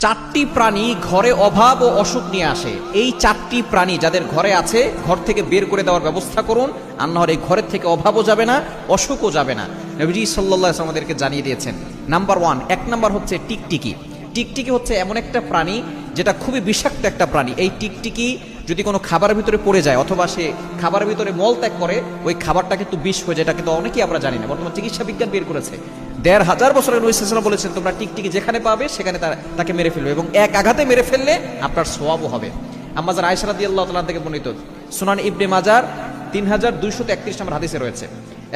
চারটি প্রাণী ঘরে অভাব ও অসুখ নিয়ে আসে। এই চারটি প্রাণী যাদের ঘরে আছে ঘর থেকে বের করে দেওয়ার ব্যবস্থা করুন, আর না হলে এই ঘরের থেকে অভাবও যাবে না, অসুখও যাবে না। নবীজি সাল্লাল্লাহু আলাইহি ওয়াসাল্লাম আমাদেরকে জানিয়ে দিয়েছেন। নাম্বার 1, এক নাম্বার হচ্ছে টিকটিকি। টিকটিকি হচ্ছে এমন একটা প্রাণী যেটা খুবই বিষাক্ত একটা প্রাণী। এই টিকটিকি যদি কোনো খাবারের ভিতরে পড়ে যায় অথবা সে খাবারের ভিতরে মল ত্যাগ করে, ওই খাবারটা কিন্তু বিষ হয়ে যায়। এটা কিন্তু অনেকেই আমরা জানি না, বর্তমান চিকিৎসা বিজ্ঞান বের করেছে। ১৫০০ বছরের নবী সাল্লাল্লাহু আলাইহি ওয়াসাল্লাম বলেছেন তোমরা টিকটিকি যেখানে পাবে সেখানে তাকে মেরে ফেলবে, এবং এক আঘাতে মেরে ফেললে আপনার সওয়াবও হবে। আম্মা জান আয়েশা রাদিয়াল্লাহু তাআলা থেকে বর্ণিত, সুনান ইবনে মাজার ৩২৩১ নম্বর হাদিসে রয়েছে।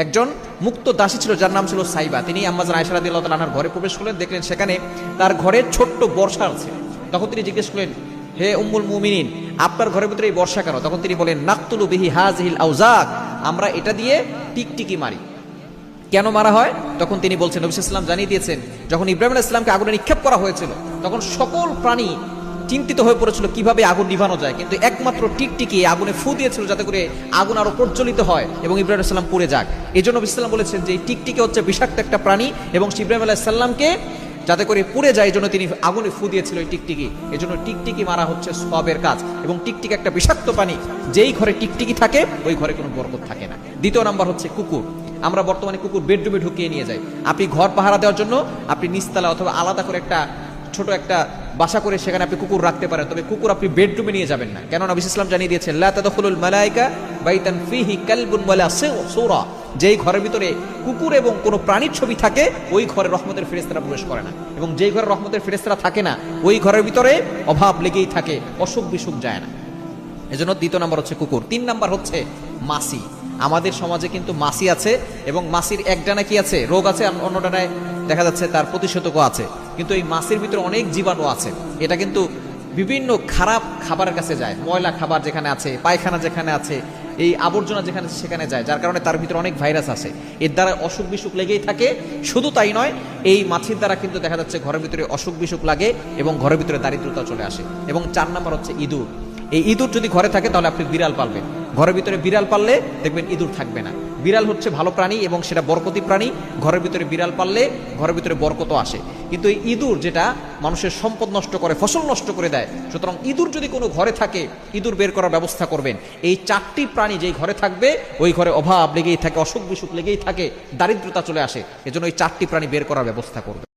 একজন মুক্ত দাসী ছিল যার নাম ছিল সাইবা। তিনি আম্মা জান আয়েশা রাদিয়াল্লাহু তাআলা আনহার ঘরে প্রবেশ করলেন, দেখলেন সেখানে তার ঘরে ছোট্ট বর্ষা আছে। তখন তিনি জিজ্ঞেস করলেন, হে উম্মুল মুমিনিন, আপনার ঘরের ভিতরে এই বর্ষা কেন? তখন তিনি বলেন, নাকতুলু বিহি হাযিহিল আউজাক, আমরা এটা দিয়ে টিকটিকি মারি। কেন মারা হয়? তখন তিনি বলছেন, নবী সাল্লাল্লাহু আলাইহি ওয়াসাল্লাম জানিয়ে দিয়েছেন, যখন ইব্রাহিম আলাইহিস সালামকে আগুনে নিক্ষেপ করা হয়েছিল তখন সকল প্রাণী চিন্তিত হয়ে পড়েছিল কিভাবে আগুন নিভানো যায়, কিন্তু একমাত্র টিকটিকি আগুনে ফু দিয়েছিল যাতে করে আগুন আরো প্রজ্বলিত হয় এবং ইব্রাহিম আলাইহিস সালাম পুড়ে যাক। এই জন্য নবী সাল্লাল্লাহু আলাইহি ওয়াসাল্লাম বলেছেন যে এই টিকটিকি হচ্ছে বিষাক্ত একটা প্রাণী, এবং ইব্রাহিম আলাইহিস সালামকে যাতে করে পুড়ে যায় এই জন্য তিনি আগুনে ফু দিয়েছিল এই টিকটিকি। এই জন্য টিকটিকি মারা হচ্ছে সওয়াবের কাজ, এবং টিকটিকি একটা বিষাক্ত প্রাণী। যেই ঘরে টিকটিকি থাকে ওই ঘরে কোনো বরকত থাকে না। দ্বিতীয় নাম্বার হচ্ছে কুকুর। আমরা বর্তমানে কুকুর বেডরুমে ঢুকিয়ে নিয়ে যাই। আপনি ঘর পাহারা দেওয়ার জন্য আপনি নিচতলা অথবা আলাদা করে একটা ছোট একটা বাসা করে সেখানে আপনি কুকুর রাখতে পারেন, তবে কুকুর আপনি বেডরুমে নিয়ে যাবেন না। কেন? নবী সাল্লাল্লাহু আলাইহি ওয়াসাল্লাম জানিয়ে দিয়েছেন, লা তাদখুলুল মালায়েকা বাইতান ফিহি কালবুন ওয়ালা সূরা, যেই ঘরের ভিতরে কুকুর এবং কোনো প্রাণীর ছবি থাকে ওই ঘরে রহমতের ফেরেশতারা প্রবেশ করে না, এবং যেই ঘরে রহমতের ফেরেশতারা থাকে না ওই ঘরের ভিতরে অভাব লেগেই থাকে, অসুখ বিসুখ যায় না। এজন্য দ্বিতীয় নাম্বার হচ্ছে কুকুর। ৩ নাম্বার হচ্ছে মাছি। আমাদের সমাজে কিন্তু মাছি আছে, এবং মাছির এক ডানায় কি আছে? রোগ আছে, অন্য ডানায় দেখা যাচ্ছে তার প্রতিষেধকও আছে। কিন্তু এই মাছির ভিতরে অনেক জীবাণু আছে। এটা কিন্তু বিভিন্ন খারাপ খাবারের কাছে যায়, ময়লা খাবার যেখানে আছে, পায়খানা যেখানে আছে, এই আবর্জনা যেখানে সেখানে যায়, যার কারণে তার ভিতরে অনেক ভাইরাস আছে। এর দ্বারা অসুখ বিসুখ লেগেই থাকে। শুধু তাই নয়, এই মাছির দ্বারা কিন্তু দেখা যাচ্ছে ঘরের ভিতরে অসুখ বিসুখ লাগে এবং ঘরের ভিতরে দারিদ্রতা চলে আসে। এবং ৪ নাম্বার হচ্ছে ইঁদুর। এই ইঁদুর যদি ঘরে থাকে তাহলে আপনি বিড়াল পালবেন। ঘরের ভিতরে বিড়াল পাললে দেখবেন ইঁদুর থাকবে না। বিড়াল হচ্ছে ভালো প্রাণী এবং সেটা বরকতি প্রাণী। ঘরের ভিতরে বিড়াল পাললে ঘরের ভিতরে বরকতও আসে। কিন্তু এই ইঁদুর যেটা মানুষের সম্পদ নষ্ট করে, ফসল নষ্ট করে দেয়। সুতরাং ইঁদুর যদি কোনো ঘরে থাকে ইঁদুর বের করার ব্যবস্থা করবেন। এই 4টি প্রাণী যেই ঘরে থাকবে ওই ঘরে অভাব লেগেই থাকে, অসুখ বিসুখ লেগেই থাকে, দারিদ্রতা চলে আসে। এজন্য এই 4টি প্রাণী বের করার ব্যবস্থা করবে।